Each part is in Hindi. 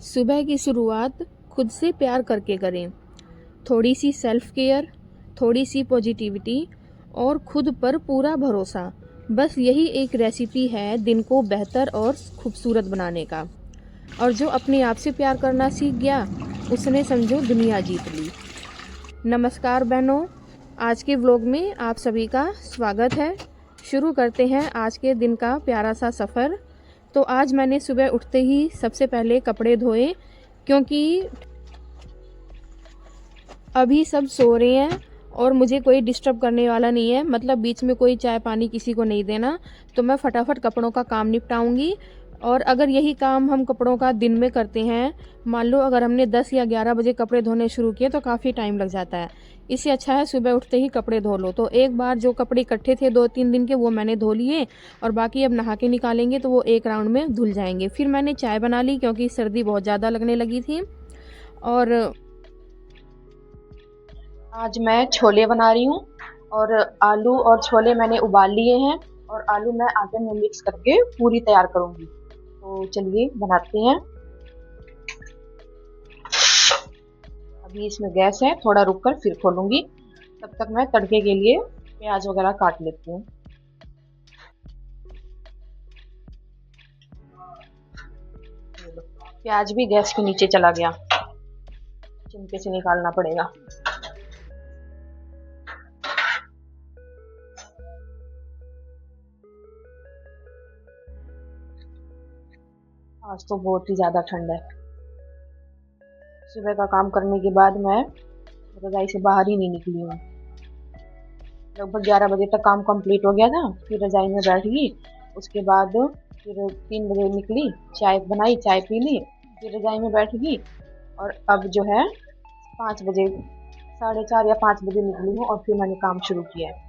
सुबह की शुरुआत खुद से प्यार करके करें। थोड़ी सी सेल्फ केयर, थोड़ी सी पॉजिटिविटी और खुद पर पूरा भरोसा, बस यही एक रेसिपी है दिन को बेहतर और खूबसूरत बनाने का। और जो अपने आप से प्यार करना सीख गया, उसने समझो दुनिया जीत ली। नमस्कार बहनों, आज के व्लॉग में आप सभी का स्वागत है। शुरू करते हैं आज के दिन का प्यारा सा सफ़र। तो आज मैंने सुबह उठते ही सबसे पहले कपड़े धोए, क्योंकि अभी सब सो रहे हैं और मुझे कोई डिस्टर्ब करने वाला नहीं है, मतलब बीच में कोई चाय पानी किसी को नहीं देना। तो मैं फटाफट कपड़ों का काम निपटाऊंगी। और अगर यही काम हम कपड़ों का दिन में करते हैं, मान लो अगर हमने 10 या 11 बजे कपड़े धोने शुरू किए तो काफ़ी टाइम लग जाता है। इससे अच्छा है सुबह उठते ही कपड़े धो लो। तो एक बार जो कपड़े इकट्ठे थे 2-3 दिन के, वो मैंने धो लिए और बाकी अब नहा के निकालेंगे तो वो एक राउंड में धुल जाएंगे। फिर मैंने चाय बना ली क्योंकि सर्दी बहुत ज़्यादा लगने लगी थी। और आज मैं छोले बना रही हूँ और आलू और छोले मैंने उबाल लिए हैं और आलू मैं आटे में मिक्स करके पूरी तैयार करूँगी। तो चलिए बनाते हैं। अभी इसमें गैस है, थोड़ा रुक कर फिर खोलूंगी। तब तक मैं तड़के के लिए प्याज वगैरह काट लेती हूँ। प्याज भी गैस के नीचे चला गया, चिमटे से निकालना पड़ेगा। आज तो बहुत ही ज़्यादा ठंड है। सुबह का काम करने के बाद मैं रज़ाई से बाहर ही नहीं निकली हूँ। लगभग 11 बजे तक काम कंप्लीट हो गया था, फिर रज़ाई में बैठ गई। उसके बाद फिर 3 बजे निकली, चाय बनाई, चाय पी ली, फिर रज़ाई में बैठ गई। और अब जो है 5 बजे, 4:30 या 5 बजे निकली हूँ और फिर मैंने काम शुरू किया है।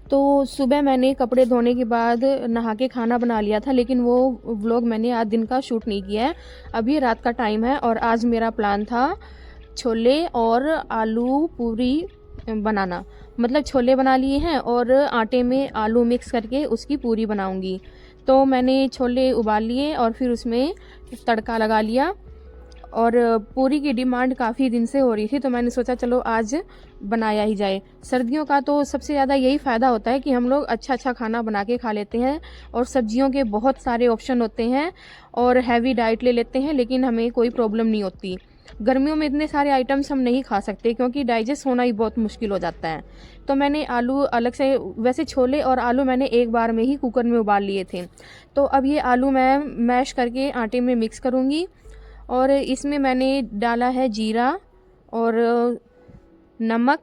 तो सुबह मैंने कपड़े धोने के बाद नहा के खाना बना लिया था, लेकिन वो व्लॉग मैंने आज दिन का शूट नहीं किया है। अभी रात का टाइम है और आज मेरा प्लान था छोले और आलू पूरी बनाना। मतलब छोले बना लिए हैं और आटे में आलू मिक्स करके उसकी पूरी बनाऊंगी। तो मैंने छोले उबाल लिए और फिर उसमें तड़का लगा लिया। और पूरी की डिमांड काफ़ी दिन से हो रही थी, तो मैंने सोचा चलो आज बनाया ही जाए। सर्दियों का तो सबसे ज़्यादा यही फ़ायदा होता है कि हम लोग अच्छा अच्छा खाना बना के खा लेते हैं और सब्जियों के बहुत सारे ऑप्शन होते हैं और हैवी डाइट ले लेते हैं, लेकिन हमें कोई प्रॉब्लम नहीं होती। गर्मियों में इतने सारे आइटम्स हम नहीं खा सकते क्योंकि डाइजेस्ट होना ही बहुत मुश्किल हो जाता है। तो मैंने आलू अलग से, वैसे छोले और आलू मैंने एक बार में ही कुकर में उबाल लिए थे। तो अब ये आलू मैं मैश करके आटे में मिक्स करूँगी और इसमें मैंने डाला है जीरा और नमक,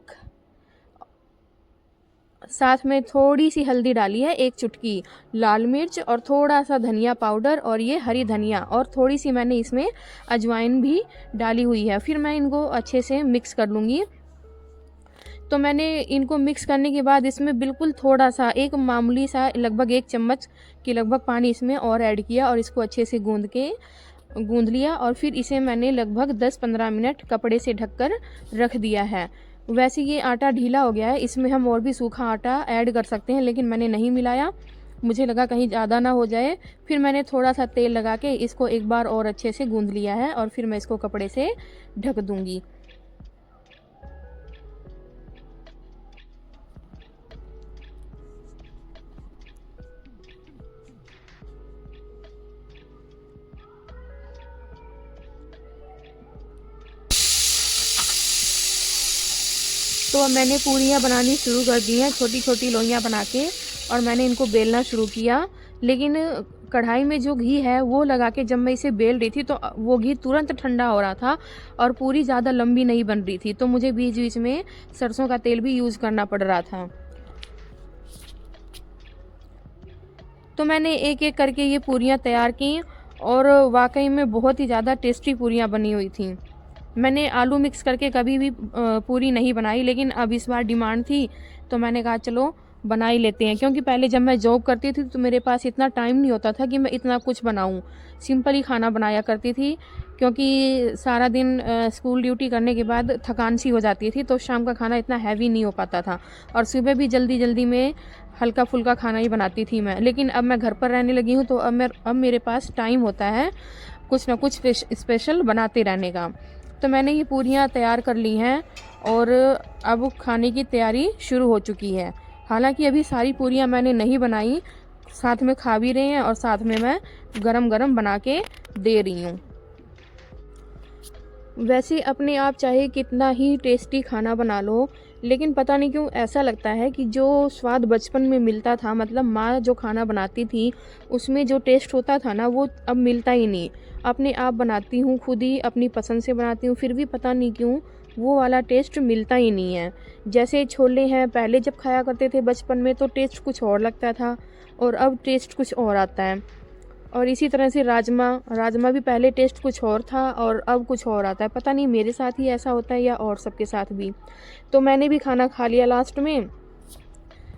साथ में थोड़ी सी हल्दी डाली है, 1 चुटकी लाल मिर्च और थोड़ा सा धनिया पाउडर और ये हरी धनिया, और थोड़ी सी मैंने इसमें अजवाइन भी डाली हुई है। फिर मैं इनको अच्छे से मिक्स कर लूँगी। तो मैंने इनको मिक्स करने के बाद इसमें बिल्कुल थोड़ा सा, एक मामूली सा, लगभग 1 चम्मच के लगभग पानी इसमें और ऐड किया और इसको अच्छे से गूंद लिया। और फिर इसे मैंने लगभग 10-15 मिनट कपड़े से ढककर रख दिया है। वैसे ये आटा ढीला हो गया है, इसमें हम और भी सूखा आटा ऐड कर सकते हैं, लेकिन मैंने नहीं मिलाया, मुझे लगा कहीं ज़्यादा ना हो जाए। फिर मैंने थोड़ा सा तेल लगा के इसको एक बार और अच्छे से गूंद लिया है और फिर मैं इसको कपड़े से ढक दूँगी। तो अब मैंने पूरियाँ बनानी शुरू कर दी हैं, छोटी छोटी लोइयाँ बना के, और मैंने इनको बेलना शुरू किया। लेकिन कढ़ाई में जो घी है वो लगा के जब मैं इसे बेल रही थी तो वो घी तुरंत ठंडा हो रहा था और पूरी ज़्यादा लंबी नहीं बन रही थी, तो मुझे बीच बीच में सरसों का तेल भी यूज़ करना पड़ रहा था। तो मैंने एक एक करके ये पूरियाँ तैयार की और वाकई में बहुत ही ज़्यादा टेस्टी पूरियाँ बनी हुई थी। मैंने आलू मिक्स करके कभी भी पूरी नहीं बनाई, लेकिन अब इस बार डिमांड थी तो मैंने कहा चलो बना ही लेते हैं। क्योंकि पहले जब मैं जॉब करती थी तो मेरे पास इतना टाइम नहीं होता था कि मैं इतना कुछ बनाऊं, सिंपल ही खाना बनाया करती थी। क्योंकि सारा दिन स्कूल ड्यूटी करने के बाद थकान सी हो जाती थी, तो शाम का खाना इतना हैवी नहीं हो पाता था, और सुबह भी जल्दी जल्दी में हल्का फुल्का खाना ही बनाती थी मैं। लेकिन अब मैं घर पर रहने लगी हूँ, तो अब मेरे पास टाइम होता है कुछ ना कुछ स्पेशल बनाते रहने का। तो मैंने ये पूरियाँ तैयार कर ली हैं और अब खाने की तैयारी शुरू हो चुकी है। हालांकि अभी सारी पूरियाँ मैंने नहीं बनाई, साथ में खा भी रहे हैं और साथ में मैं गरम गरम बना के दे रही हूँ। वैसे अपने आप चाहे कितना ही टेस्टी खाना बना लो, लेकिन पता नहीं क्यों ऐसा लगता है कि जो स्वाद बचपन में मिलता था, मतलब माँ जो खाना बनाती थी उसमें जो टेस्ट होता था ना, वो अब मिलता ही नहीं। अपने आप बनाती हूँ, खुद ही अपनी पसंद से बनाती हूँ, फिर भी पता नहीं क्यों वो वाला टेस्ट मिलता ही नहीं है। जैसे छोले हैं, पहले जब खाया करते थे बचपन में तो टेस्ट कुछ और लगता था, और अब टेस्ट कुछ और आता है। और इसी तरह से राजमा भी पहले टेस्ट कुछ और था और अब कुछ और आता है। पता नहीं मेरे साथ ही ऐसा होता है या और सबके साथ भी। तो मैंने भी खाना खा लिया लास्ट में,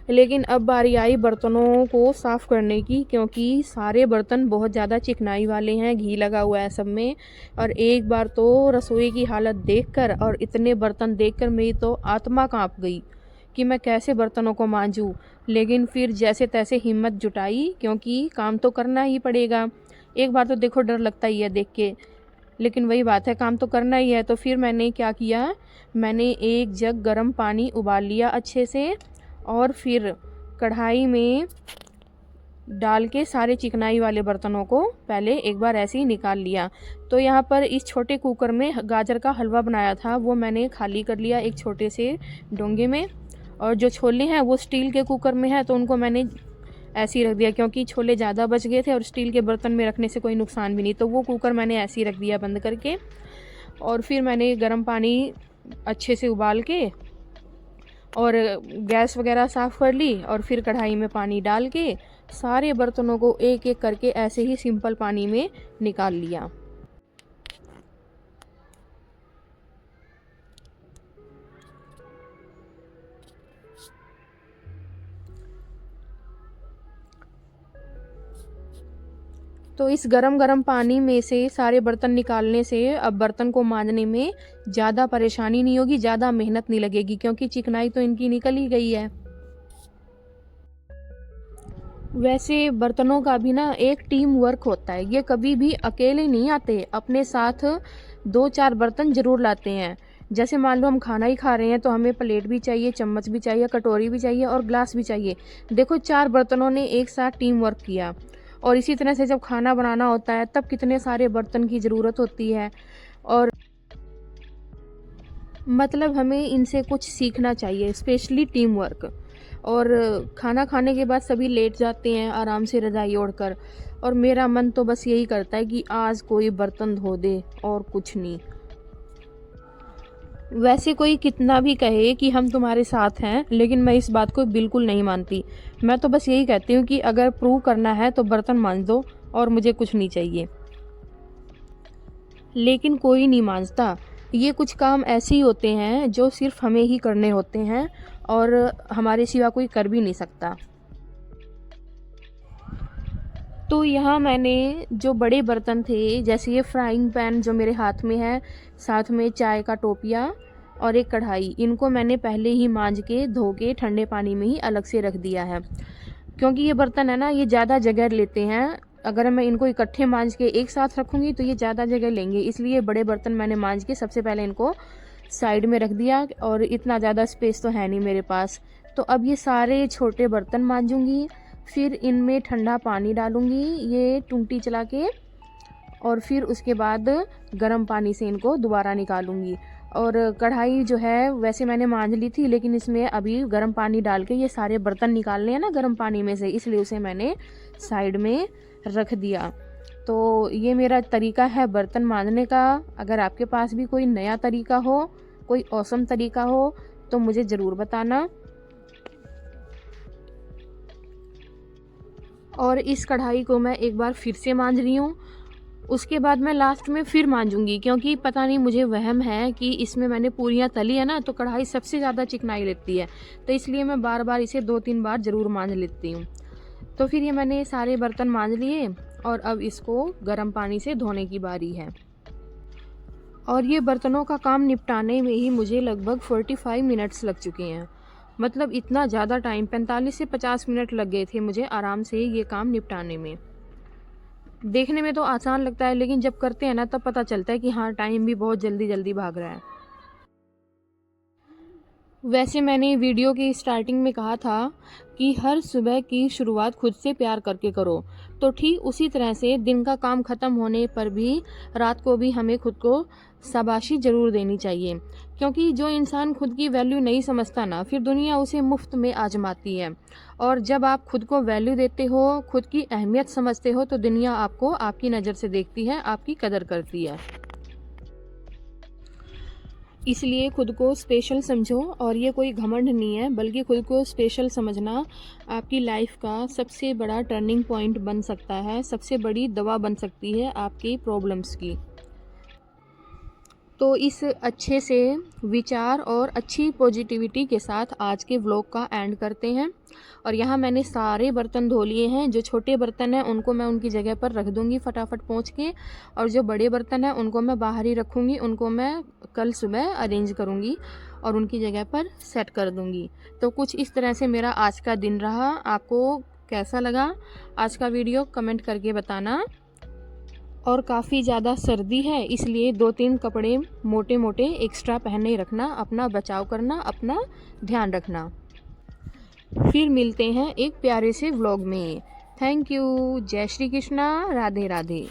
लेकिन अब बारी आई बर्तनों को साफ़ करने की, क्योंकि सारे बर्तन बहुत ज़्यादा चिकनाई वाले हैं, घी लगा हुआ है सब में। और एक बार तो रसोई की हालत देखकर और इतने बर्तन देखकर मेरी तो आत्मा कांप गई कि मैं कैसे बर्तनों को मांजूं। लेकिन फिर जैसे तैसे हिम्मत जुटाई, क्योंकि काम तो करना ही पड़ेगा। एक बार तो देखो डर लगता ही है देख के, लेकिन वही बात है, काम तो करना ही है। तो फिर मैंने क्या किया, मैंने एक जग गर्म पानी उबाल लिया अच्छे से, और फिर कढ़ाई में डाल के सारे चिकनाई वाले बर्तनों को पहले एक बार ऐसे ही निकाल लिया। तो यहाँ पर इस छोटे कुकर में गाजर का हलवा बनाया था, वो मैंने खाली कर लिया एक छोटे से डोंगे में। और जो छोले हैं वो स्टील के कुकर में है, तो उनको मैंने ऐसे ही रख दिया, क्योंकि छोले ज़्यादा बच गए थे और स्टील के बर्तन में रखने से कोई नुकसान भी नहीं, तो वो कुकर मैंने ऐसे ही रख दिया बंद करके। और फिर मैंने गर्म पानी अच्छे से उबाल के और गैस वगैरह साफ़ कर ली, और फिर कढ़ाई में पानी डाल के सारे बर्तनों को एक एक करके ऐसे ही सिंपल पानी में निकाल लिया। तो इस गरम गरम पानी में से सारे बर्तन निकालने से अब बर्तन को मांजने में ज़्यादा परेशानी नहीं होगी, ज़्यादा मेहनत नहीं लगेगी, क्योंकि चिकनाई तो इनकी निकल ही गई है। वैसे बर्तनों का भी ना एक टीम वर्क होता है, ये कभी भी अकेले नहीं आते, अपने साथ 2-4 बर्तन ज़रूर लाते हैं। जैसे मान लो हम खाना ही खा रहे हैं तो हमें प्लेट भी चाहिए, चम्मच भी चाहिए, कटोरी भी चाहिए और ग्लास भी चाहिए। देखो 4 बर्तनों ने एक साथ टीम वर्क किया। और इसी तरह से जब खाना बनाना होता है तब कितने सारे बर्तन की ज़रूरत होती है, और मतलब हमें इनसे कुछ सीखना चाहिए, स्पेशली टीम वर्क। और खाना खाने के बाद सभी लेट जाते हैं आराम से रज़ाई ओढ़कर, और मेरा मन तो बस यही करता है कि आज कोई बर्तन धो दे और कुछ नहीं। वैसे कोई कितना भी कहे कि हम तुम्हारे साथ हैं, लेकिन मैं इस बात को बिल्कुल नहीं मानती। मैं तो बस यही कहती हूँ कि अगर प्रूव करना है तो बर्तन मांज दो और मुझे कुछ नहीं चाहिए। लेकिन कोई नहीं मांजता। ये कुछ काम ऐसे ही होते हैं जो सिर्फ हमें ही करने होते हैं, और हमारे सिवा कोई कर भी नहीं सकता। तो यहाँ मैंने जो बड़े बर्तन थे, जैसे ये फ्राइंग पैन जो मेरे हाथ में है, साथ में चाय का टोपिया और एक कढ़ाई, इनको मैंने पहले ही मांज के धो के ठंडे पानी में ही अलग से रख दिया है। क्योंकि ये बर्तन है ना, ये ज़्यादा जगह लेते हैं। अगर मैं इनको इकट्ठे मांज के एक साथ रखूँगी तो ये ज़्यादा जगह लेंगे, इसलिए बड़े बर्तन मैंने मांज के सबसे पहले इनको साइड में रख दिया, और इतना ज़्यादा स्पेस तो है नहीं मेरे पास। तो अब ये सारे छोटे बर्तन मांजूँगी, फिर इनमें ठंडा पानी डालूँगी ये टूंटी चला के, और फिर उसके बाद गर्म पानी से इनको दोबारा निकालूँगी। और कढ़ाई जो है वैसे मैंने मांज ली थी, लेकिन इसमें अभी गर्म पानी डाल के ये सारे बर्तन निकालने हैं ना गर्म पानी में से, इसलिए उसे मैंने साइड में रख दिया। तो ये मेरा तरीका है बर्तन मांजने का। अगर आपके पास भी कोई नया तरीका हो, कोई औसम तरीका हो, तो मुझे ज़रूर बताना। और इस कढ़ाई को मैं एक बार फिर से मांज रही हूँ, उसके बाद मैं लास्ट में फिर मांजूंगी, क्योंकि पता नहीं मुझे वहम है कि इसमें मैंने पूरियाँ तली है ना, तो कढ़ाई सबसे ज़्यादा चिकनाई लेती है, तो इसलिए मैं बार बार इसे 2-3 बार ज़रूर मांज लेती हूँ। तो फिर ये मैंने सारे बर्तन मांज लिए और अब इसको गर्म पानी से धोने की बारी है। और ये बर्तनों का काम निपटाने में ही मुझे लगभग 45 मिनट्स लग चुके हैं। मतलब इतना ज़्यादा टाइम, 45 से 50 मिनट लग गए थे मुझे आराम से ये काम निपटाने में। देखने में तो आसान लगता है, लेकिन जब करते हैं ना तब पता चलता है कि हाँ, टाइम भी बहुत जल्दी जल्दी भाग रहा है। वैसे मैंने वीडियो की स्टार्टिंग में कहा था कि हर सुबह की शुरुआत खुद से प्यार करके करो, तो ठीक उसी तरह से दिन का काम ख़त्म होने पर भी रात को भी हमें खुद को शाबाशी ज़रूर देनी चाहिए, क्योंकि जो इंसान खुद की वैल्यू नहीं समझता ना, फिर दुनिया उसे मुफ्त में आजमाती है। और जब आप खुद को वैल्यू देते हो, खुद की अहमियत समझते हो, तो दुनिया आपको आपकी नज़र से देखती है, आपकी कदर करती है। इसलिए खुद को स्पेशल समझो, और ये कोई घमंड नहीं है, बल्कि खुद को स्पेशल समझना आपकी लाइफ का सबसे बड़ा टर्निंग पॉइंट बन सकता है, सबसे बड़ी दवा बन सकती है आपकी प्रॉब्लम्स की। तो इस अच्छे से विचार और अच्छी पॉजिटिविटी के साथ आज के व्लॉग का एंड करते हैं। और यहाँ मैंने सारे बर्तन धो लिए हैं। जो छोटे बर्तन हैं उनको मैं उनकी जगह पर रख दूँगी फटाफट पोंछ के, और जो बड़े बर्तन हैं उनको मैं बाहर ही रखूँगी, उनको मैं कल सुबह अरेंज करूँगी और उनकी जगह पर सेट कर दूँगी। तो कुछ इस तरह से मेरा आज का दिन रहा। आपको कैसा लगा आज का वीडियो कमेंट करके बताना। और काफ़ी ज़्यादा सर्दी है, इसलिए 2-3 कपड़े मोटे मोटे एक्स्ट्रा पहने रखना, अपना बचाव करना, अपना ध्यान रखना। फिर मिलते हैं एक प्यारे से व्लॉग में। Thank you. जय श्री कृष्णा। राधे राधे।